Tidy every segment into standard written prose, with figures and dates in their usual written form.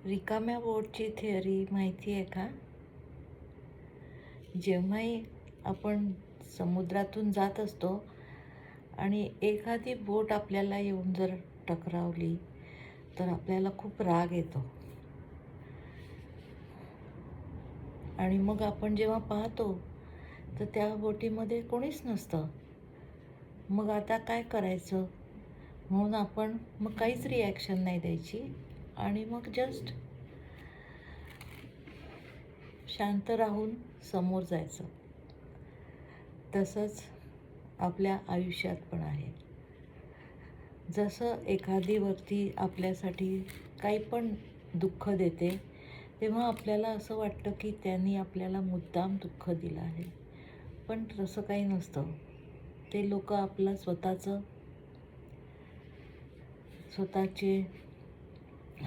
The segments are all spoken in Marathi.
रिकाम्या बोटची थिअरी माहिती आहे का? जेव्हाही आपण समुद्रातून जात असतो आणि एखादी बोट आपल्याला येऊन जर टकरावली तर आपल्याला खूप राग येतो. आणि मग आपण जेव्हा पाहतो तर त्या बोटीमध्ये कोणीच नसतं. मग आता काय करायचं? म्हणून आपण मग काहीच रिॲक्शन नाही द्यायची आणि मग जस्ट शांत राहून समोर जायचं. तसंच आपल्या आयुष्यात पण आहे. जसं एखादी व्यक्ती आपल्यासाठी काही पण दुःख देते तेव्हा आपल्याला असं वाटतं की त्यांनी आपल्याला मुद्दाम दुःख दिलं आहे, पण तसं काही नसतं. ते लोक आपलं स्वतःचे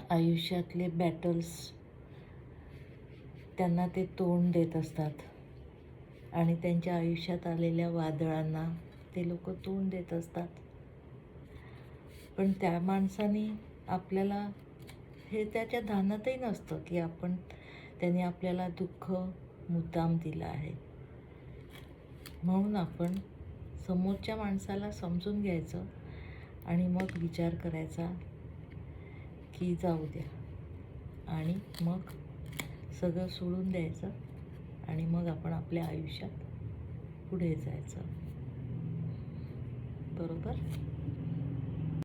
आयुष्यातले बॅटल्स त्यांना ते तोंड देत असतात आणि त्यांच्या आयुष्यात आलेल्या वादळांना ते लोक तोंड देत असतात. पण त्या माणसाने आपल्याला हे त्याच्या ध्यानातही नसतं की त्याने आपल्याला दुःख मुद्दाम दिलं आहे. म्हणून आपण समोरच्या माणसाला समजून घ्यायचं आणि मग विचार करायचा की जाऊ द्या, आणि मग सगळं सोडून द्यायचं आणि मग आपण आपल्या आयुष्यात पुढे जायचं. बरोबर?